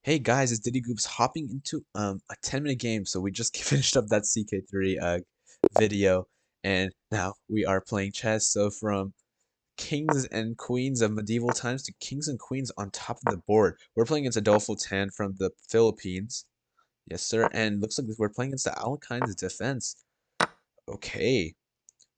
Hey guys, it's Diddy Goops hopping into a 10-minute game. So we just finished up that CK3 video, and now we are playing chess. So from kings and queens of medieval times to kings and queens on top of the board. We're playing against Adolfo Tan from the Philippines. Yes, sir. And looks like we're playing against the Alekhines defense. Okay.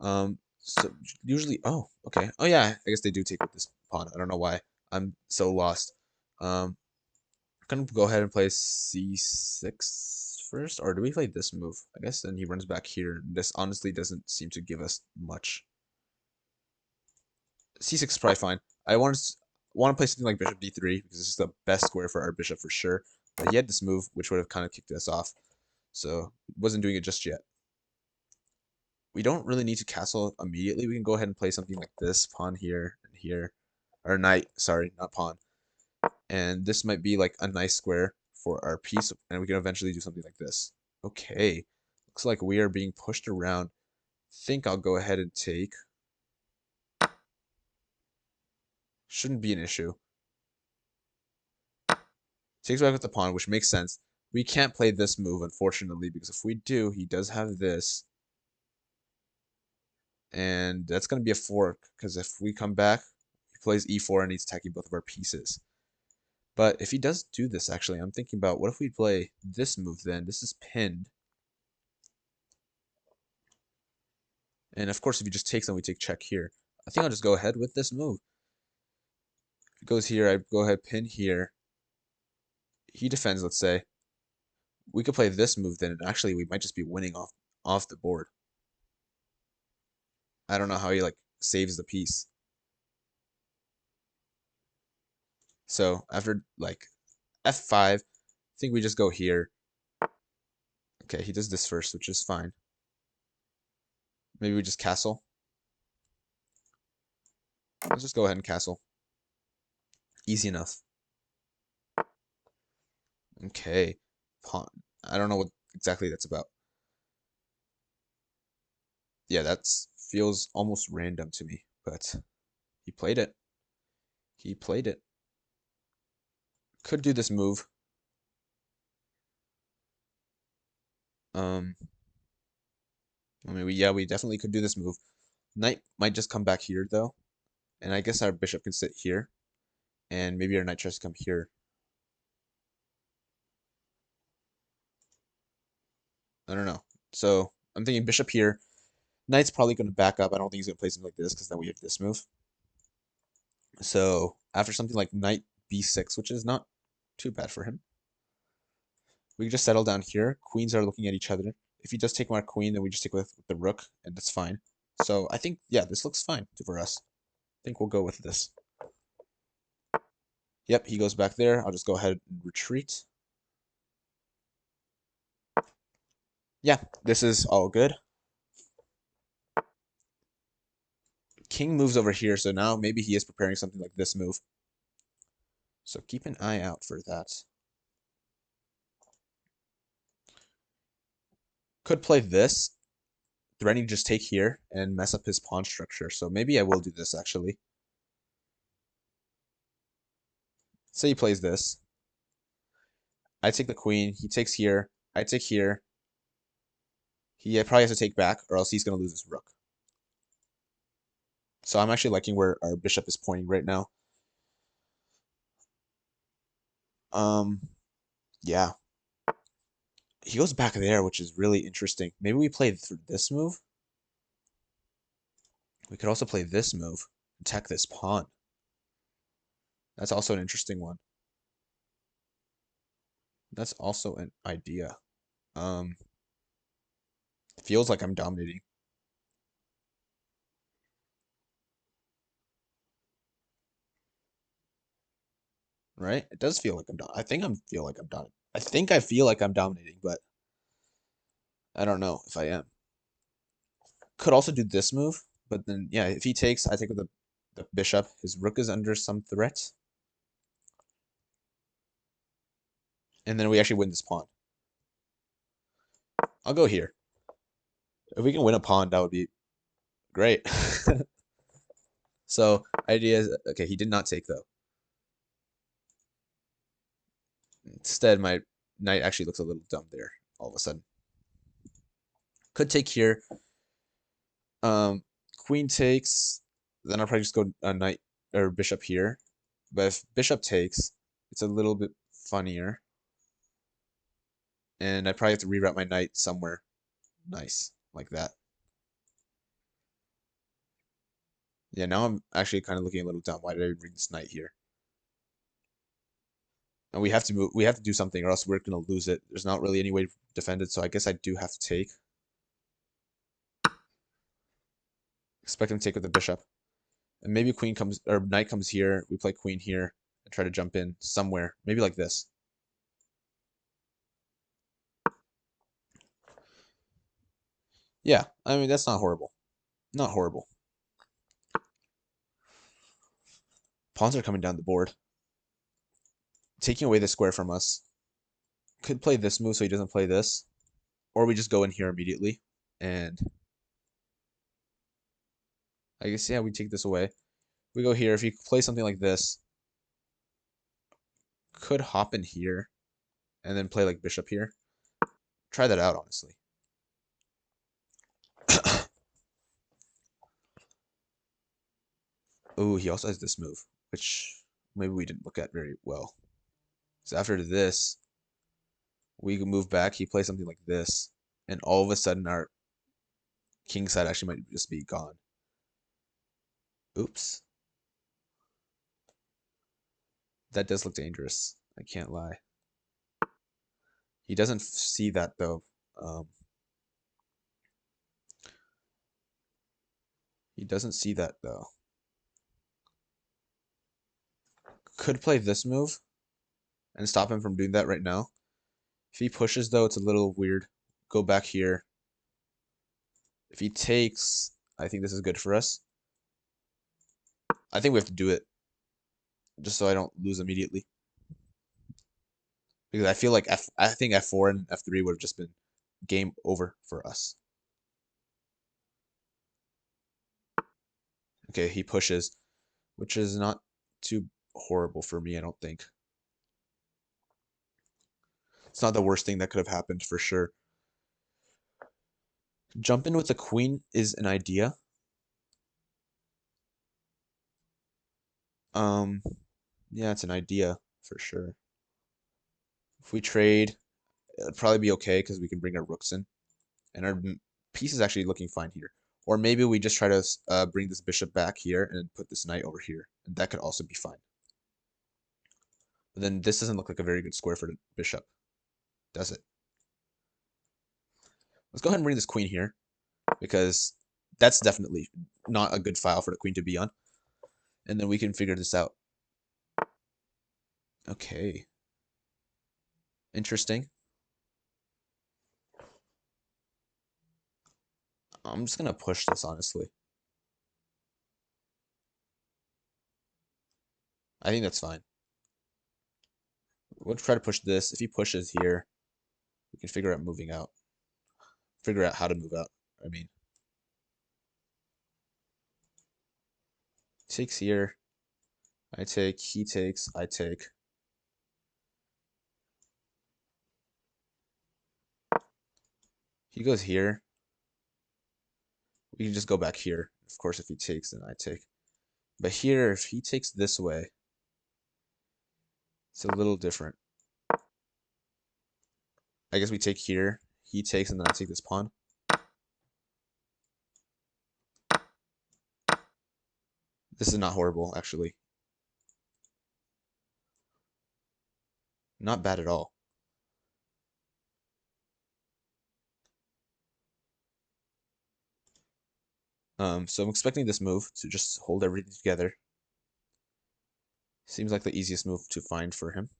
So usually, oh, okay. Oh yeah, I guess they do take with this pawn. I don't know why. I'm so lost. Um, gonna go ahead and play c6 first, or do we play this move? I guess then he runs back here. This honestly doesn't seem to give us much. C6 is probably fine. I want to play something like bishop d3 because this is the best square for our bishop for sure. But he had this move which would have kind of kicked us off, so wasn't doing it just yet. We don't really need to castle immediately. We can go ahead and play something like this, pawn here and here, or knight. Sorry, not pawn. And this might be like a nice square for our piece, and we can eventually do something like this. Okay, looks like we are being pushed around. Think I'll go ahead and take. Shouldn't be an issue. Takes back with the pawn, which makes sense. We can't play this move, unfortunately, because if we do, he does have this. And that's going to be a fork, because if we come back, he plays e4 and he's attacking both of our pieces. But if he does do this, actually, I'm thinking about what if we play this move then? This is pinned. And of course, if he just takes, then we take check here. I think I'll just go ahead with this move. If it goes here, I go ahead, pin here. He defends, let's say. We could play this move then, and actually we might just be winning off the board. I don't know how he like saves the piece. So after like f5, I think we just go here. Okay, he does this first, which is fine. Maybe we just castle. Let's just go ahead and castle. Easy enough. Okay, pawn. I don't know what exactly that's about. Yeah, that feels almost random to me, but he played it. He played it. Could do this move. Um, I mean, we definitely could do this move. Knight might just come back here though, and I guess our bishop can sit here, and maybe our knight tries to come here. I don't know. So I'm thinking bishop here. Knight's probably going to back up. I don't think he's going to play something like this because then we have this move. So after something like knight b6, which is not too bad for him, we can just settle down here. Queens are looking at each other. If he does take my queen, then we just take with the rook, and that's fine. So I think, yeah, this looks fine for us. I think we'll go with this. Yep, he goes back there. I'll just go ahead and retreat. Yeah, this is all good. King moves over here, so now maybe he is preparing something like this move. So keep an eye out for that. Could play this, threatening just take here and mess up his pawn structure. So maybe I will do this actually. Say he plays this. I take the queen. He takes here. I take here. He probably has to take back, or else he's going to lose his rook. So I'm actually liking where our bishop is pointing right now. Yeah. He goes back there, which is really interesting. Maybe we play through this move. We could also play this move, attack this pawn. That's also an interesting one. That's also an idea. Um, feels like I'm dominating. Right? It does feel like I'm I think I feel like I'm dominating. I think I feel like I'm dominating, but I don't know if I am. Could also do this move, but then yeah, if he takes, I take with the bishop. His rook is under some threat, and then we actually win this pawn. I'll go here. If we can win a pawn, that would be great. So idea is okay. He did not take though. Instead, my knight actually looks a little dumb there all of a sudden. Could take here. Queen takes, then I'll probably just go knight or bishop here. But if bishop takes, it's a little bit funnier. And I probably have to reroute my knight somewhere nice, like that. Yeah, now I'm actually kind of looking a little dumb. Why did I bring this knight here? And we have to move. We have to do something, or else we're gonna lose it. There's not really any way to defend it, so I guess I do have to take. Expect him to take with the bishop, and maybe queen comes or knight comes here. We play queen here and try to jump in somewhere, maybe like this. Yeah, I mean that's not horrible. Not horrible. Pawns are coming down the board, taking away the square from us. Could play this move so he doesn't play this, or we just go in here immediately and. I guess, yeah, we take this away. We go here. If you play something like this, could hop in here and then play like bishop here. Try that out, honestly. Oh, he also has this move, which maybe we didn't look at very well. So after this, we can move back. He plays something like this, and all of a sudden our king side actually might just be gone. Oops. That does look dangerous. I can't lie. He doesn't see that, though. He doesn't see that, though. Could play this move and stop him from doing that right now. If he pushes, though, it's a little weird. Go back here. If he takes, I think this is good for us. I think we have to do it just so I don't lose immediately. Because I feel like I think F4 and F3 would have just been game over for us. Okay, he pushes, which is not too horrible for me, I don't think. It's not the worst thing that could have happened for sure. Jump in with the queen is an idea. Yeah, it's an idea for sure. If we trade, it'd probably be okay because we can bring our rooks in. And our piece is actually looking fine here. Or maybe we just try to bring this bishop back here and put this knight over here. And that could also be fine. But then this doesn't look like a very good square for the bishop, does it? Let's go ahead and bring this queen here, because that's definitely not a good file for the queen to be on. And then we can figure this out. Okay. Interesting. I'm just going to push this, honestly. I think that's fine. We'll try to push this. If he pushes here, we can figure out moving out. Figure out how to move out, I mean. Takes here. I take. He takes. I take. He goes here. We can just go back here. Of course, if he takes, then I take. But here, if he takes this way, it's a little different. I guess we take here. He takes, and then I take this pawn. This is not horrible, actually. Not bad at all. So I'm expecting this move to just hold everything together. Seems like the easiest move to find for him.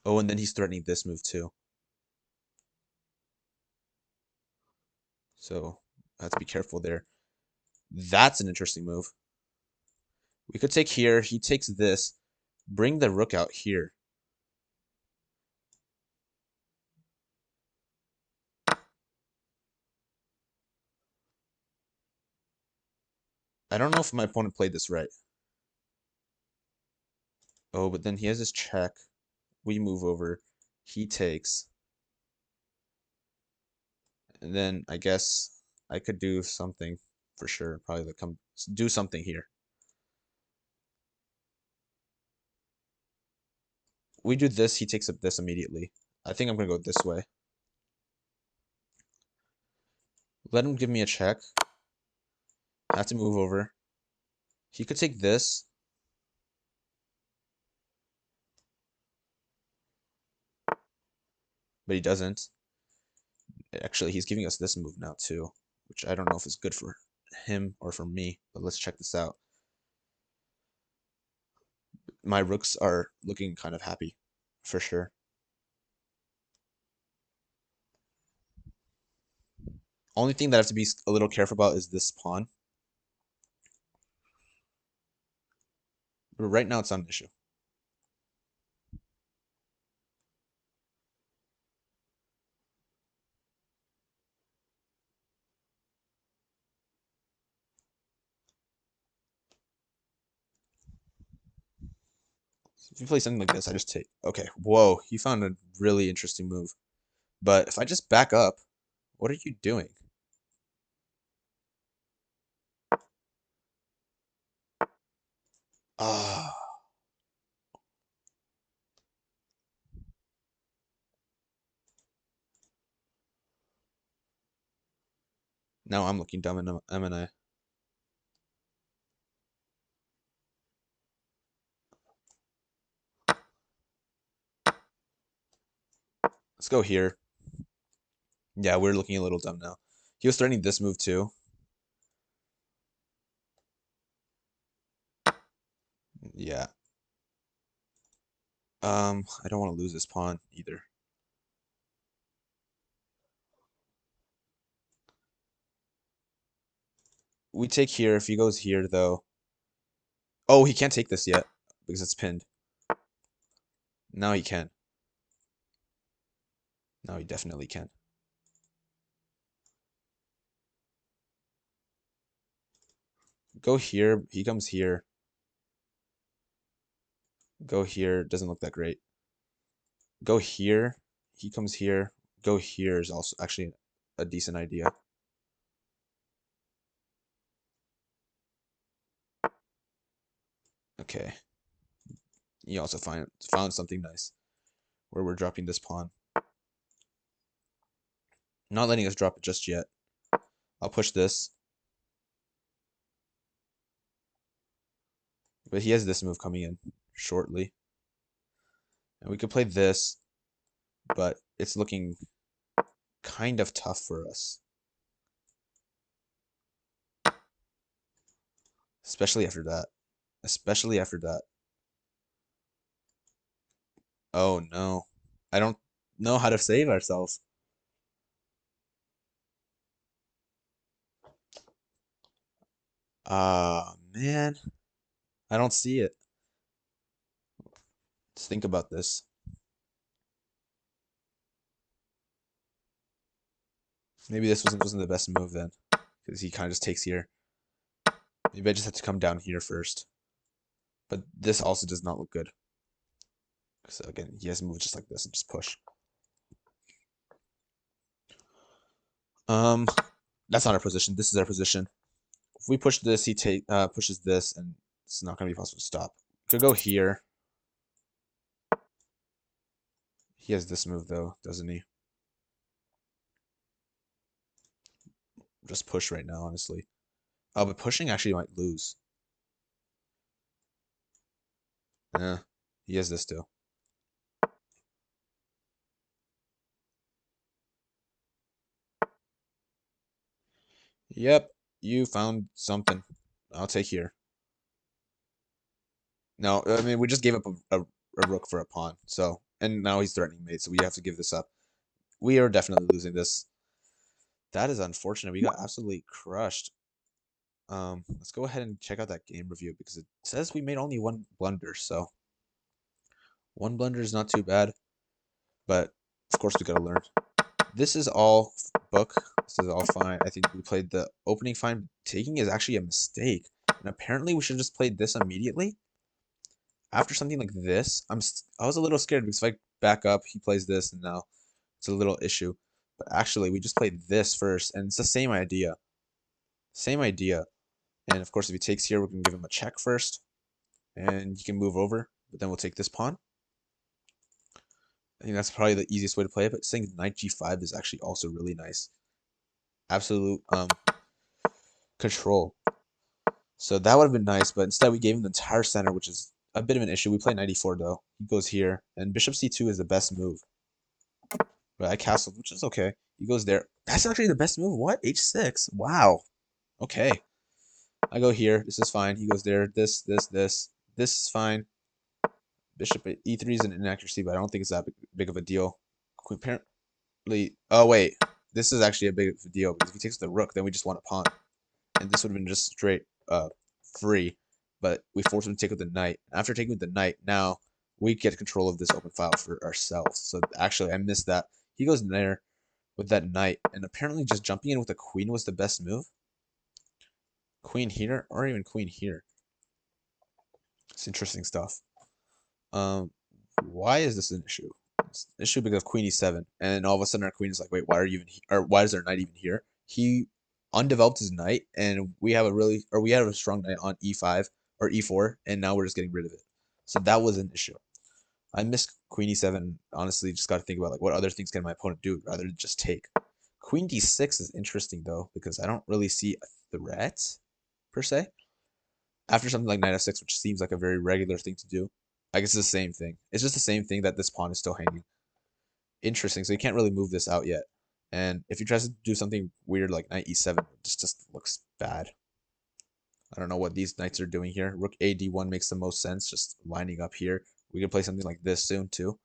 Oh, and then he's threatening this move too. So I have to be careful there. That's an interesting move. We could take here. He takes this. Bring the rook out here. I don't know if my opponent played this right. Oh, but then he has his check. We move over. He takes. And then I guess I could do something for sure. Probably like come do something here. We do this, he takes up this immediately. I think I'm gonna go this way. Let him give me a check. I have to move over. He could take this. But he doesn't. Actually, he's giving us this move now too, which I don't know if it's good for him or for me, but let's check this out. My rooks are looking kind of happy, for sure. Only thing that I have to be a little careful about is this pawn. But right now, it's not an issue. If you play something like this, I just take. Okay, whoa, he found a really interesting move. But if I just back up, what are you doing? Ah, now I'm looking dumb in M&A. Let's go here. Yeah, we're looking a little dumb now. He was threatening this move too. Yeah. I don't want to lose this pawn either. We take here. If he goes here, though. Oh, he can't take this yet because it's pinned. Now he can. Now he definitely can. Go here. He comes here. Go here. Doesn't look that great. Go here. He comes here. Go here is also actually a decent idea. Okay. You also found something nice where we're dropping this pawn. Not letting us drop it just yet. I'll push this. But he has this move coming in shortly. And we could play this, but it's looking kind of tough for us. Especially after that. Especially after that. Oh no. I don't know how to save ourselves. Ah, man. I don't see it. Let's think about this. Maybe this wasn't the best move then. Because he kind of just takes here. Maybe I just have to come down here first. But this also does not look good. So again, he has to move just like this and just push. Um, that's not our position. This is our position. If we push this, he pushes this, and it's not going to be possible to stop. Could go here. He has this move though, doesn't he? Just push right now, honestly. Oh, but pushing actually might lose. Yeah, he has this too. Yep, you found something. I'll take here. No, I mean we just gave up a rook for a pawn. So and now he's threatening mate, so we have to give this up. We are definitely losing this. That is unfortunate. We got absolutely crushed. Let's go ahead and check out that game review because it says we made only one blunder. So one blunder is not too bad, but of course we gotta learn. This is all book. This is all fine. I think we played the opening fine. Taking is actually a mistake, and apparently we should have just played this immediately. after something like this, I was a little scared because if I back up, he plays this, and now it's a little issue. But actually, we just played this first, and it's the same idea. Same idea. And of course, if he takes here, we're going to give him a check first, and he can move over. But then we'll take this pawn. I think that's probably the easiest way to play it. But saying knight g5 is actually also really nice. Absolute control. So that would have been nice, but instead we gave him the entire center, which is a bit of an issue. We play knight e4 though. He goes here, and bishop c2 is the best move. But I castled, which is okay. He goes there. That's actually the best move. What? H6. Wow. Okay. I go here. This is fine. He goes there. This. This is fine. Bishop at e3 is an inaccuracy, but I don't think it's that big of a deal. Apparently, oh wait, this is actually a big deal because if he takes the rook, then we just want a pawn, and this would have been just straight free. But we forced him to take with the knight. After taking with the knight, now we get control of this open file for ourselves. So actually, I missed that. He goes in there with that knight, and apparently just jumping in with the queen was the best move. Queen here, or even queen here. It's interesting stuff. Why is this an issue? It's an issue because of queen e7, and all of a sudden our queen is like, wait, why are you even here? Or why is our knight even here? He undeveloped his knight, and we have a strong knight on e5 or e4, and now we're just getting rid of it. So that was an issue. I missed queen e7. Honestly, just got to think about like what other things can my opponent do rather than just take. Queen d6 is interesting though because I don't really see a threat per se. After something like knight f6, which seems like a very regular thing to do, I guess it's the same thing. It's just the same thing that this pawn is still hanging. Interesting. So you can't really move this out yet. And if he tries to do something weird like knight e7, it just looks bad. I don't know what these knights are doing here. Rook a d1 makes the most sense, just lining up here. We can play something like this soon too.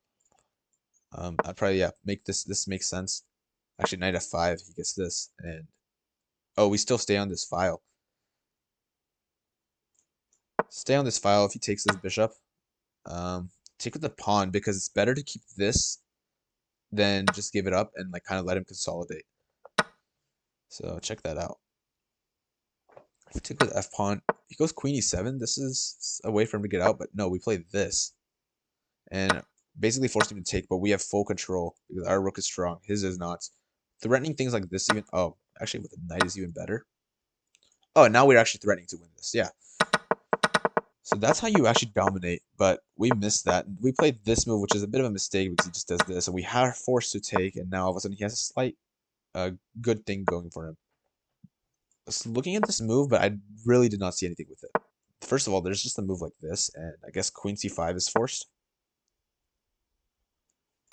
I'd probably make this makes sense. Actually, knight f5, he gets this, and oh, we still stay on this file. Stay on this file if he takes this bishop. Take with the pawn because it's better to keep this than just give it up and like kind of let him consolidate. So check that out. If we take with f pawn, he goes queen e7. This is a way for him to get out, but no, we play this and basically forced him to take. But we have full control because our rook is strong. His is not. Threatening things like this even. Oh, actually, with the knight is even better. Oh, now we're actually threatening to win this. Yeah. So that's how you actually dominate, but we missed that. We played this move, which is a bit of a mistake because he just does this, and we are forced to take, and now all of a sudden he has a slight good thing going for him. So looking at this move, but I really did not see anything with it. First of all, there's just a move like this, and I guess queen c5 is forced.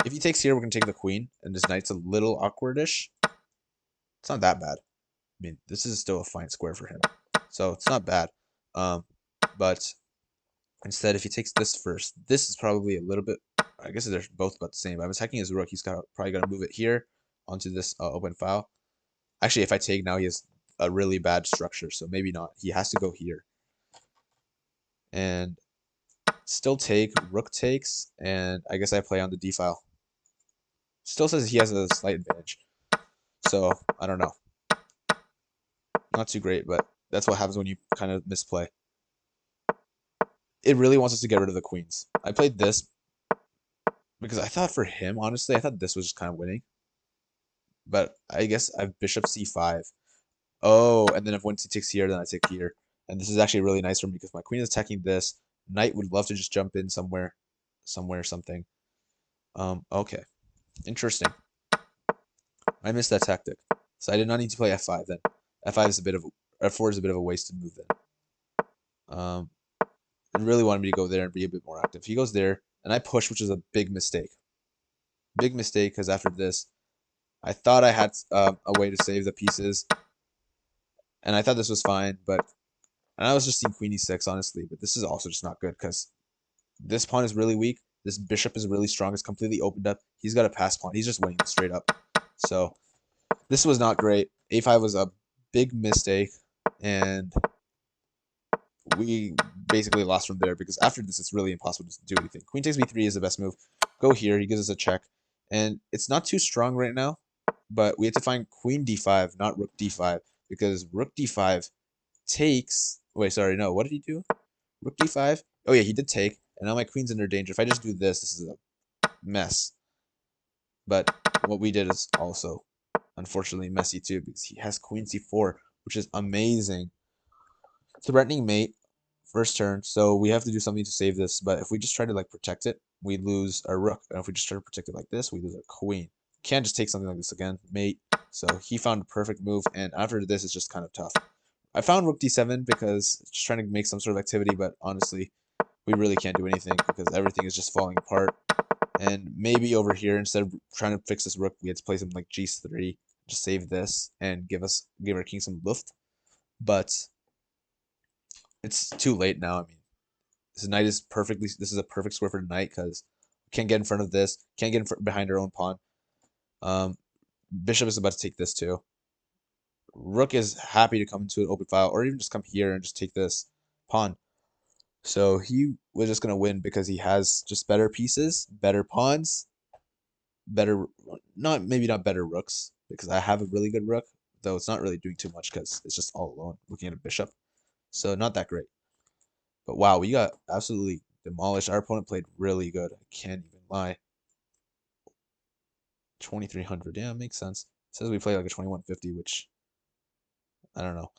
If he takes here, we're going to take the queen, and this knight's a little awkwardish. It's not that bad. I mean, this is still a fine square for him, so it's not bad. But instead, if he takes this first, this is probably a little bit, I guess they're both about the same. I'm attacking his rook. He's probably going to move it here onto this open file. Actually, if I take now, he has a really bad structure, so maybe not. He has to go here. And still take, rook takes, and I guess I play on the d file. Still says he has a slight advantage. So, I don't know. Not too great, but that's what happens when you kind of misplay. It really wants us to get rid of the queens. I played this because I thought for him, honestly, I thought this was just kind of winning. But I guess I have bishop c5. Oh, and then if once he takes here, then I take here. And this is actually really nice for me because my queen is attacking this. Knight would love to just jump in somewhere, something. Okay. Interesting. I missed that tactic. So I did not need to play f5 then. F5 is f4 is a bit of a wasted move then. And really wanted me to go there and be a bit more active. He goes there, and I push, which is a big mistake. Big mistake because after this, I thought I had a way to save the pieces, and I thought this was fine, and I was just seeing queen e6, honestly, but this is also just not good because this pawn is really weak. This bishop is really strong. It's completely opened up. He's got a pass pawn. He's just winning straight up. So this was not great. a5 was a big mistake, and we basically lost from there because after this, it's really impossible to do anything. Queen takes b3 is the best move. Go here. He gives us a check, and it's not too strong right now, but we have to find queen d5, not rook d5, because rook d5 takes. Wait, sorry, no. What did he do? Rook d5. Oh yeah, he did take. And now my queen's under danger. If I just do this, this is a mess. But what we did is also, unfortunately, messy too, because he has queen c4, which is amazing. Threatening mate, first turn, so we have to do something to save this, but if we just try to like protect it, we lose our rook. And if we just try to protect it like this, we lose our queen. Can't just take something like this again, mate. So he found a perfect move, and after this, it's just kind of tough. I found rook d7 because it's just trying to make some sort of activity, but honestly, we really can't do anything because everything is just falling apart. And maybe over here, instead of trying to fix this rook, we had to play something like g3, just save this and give our king some luft. But it's too late now. I mean, this knight is perfectly. This is a perfect square for the knight because can't get in front of this. Can't get behind our own pawn. Bishop is about to take this too. Rook is happy to come into an open file, or even just come here and just take this pawn. So he was just gonna win because he has just better pieces, better pawns, better maybe not better rooks, because I have a really good rook, though it's not really doing too much because it's just all alone looking at a bishop. So not that great. But wow, we got absolutely demolished. Our opponent played really good. I can't even lie. 2300. Yeah, it makes sense. It says we play like a 2150, which I don't know.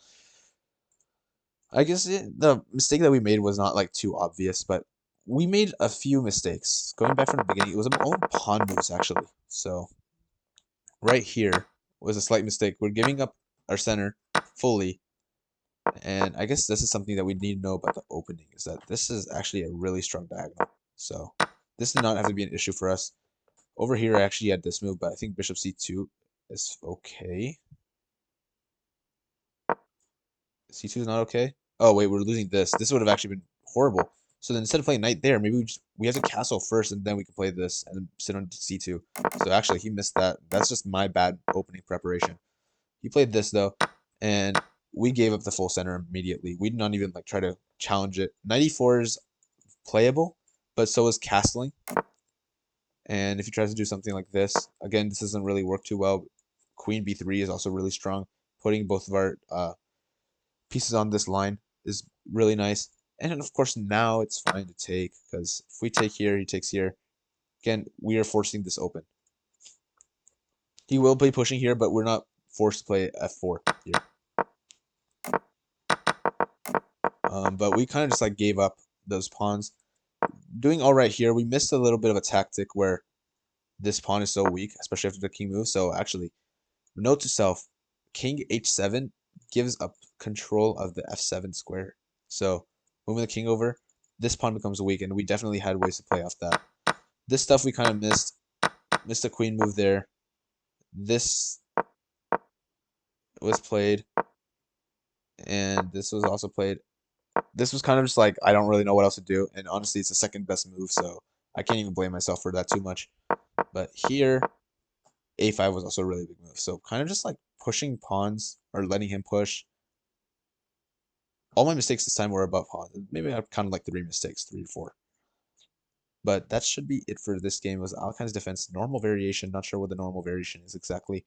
I guess the mistake that we made was not like too obvious, but we made a few mistakes. Going back from the beginning, it was our own pawn moves actually. So right here was a slight mistake. We're giving up our center fully. And I guess this is something that we need to know about the opening, is that this is actually a really strong diagonal. So this did not have to be an issue for us. Over here, I actually had this move, but I think bishop c2 is okay. C2 is not okay. Oh, wait, we're losing this. This would have actually been horrible. So then instead of playing knight there, maybe we have to castle first, and then we can play this and then sit on c2. So actually, he missed that. That's just my bad opening preparation. He played this, though, and we gave up the full center immediately. We did not even like try to challenge it. Knight e4 is playable, but so is castling. And if he tries to do something like this, again, this doesn't really work too well. Queen b3 is also really strong. Putting both of our pieces on this line is really nice. And of course, now it's fine to take, because if we take here, he takes here. Again, we are forcing this open. He will be pushing here, but we're not forced to play f4 here. But we kind of just like gave up those pawns. Doing all right here, we missed a little bit of a tactic where this pawn is so weak, especially after the king move. So actually, note to self, king h7 gives up control of the f7 square. So moving the king over, this pawn becomes weak, and we definitely had ways to play off that. This stuff we kind of missed a queen move there. This was played, and this was also played. This was kind of just like, I don't really know what else to do, and honestly, it's the second best move, so I can't even blame myself for that too much. But here, a5 was also a really big move, so kind of just like pushing pawns, or letting him push. All my mistakes this time were about pawns. Maybe I counted like 3 mistakes, 3 or 4. But that should be it for this game. It was Alekhine's defense, normal variation. Not sure what the normal variation is exactly.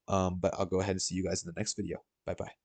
But I'll go ahead and see you guys in the next video. Bye-bye.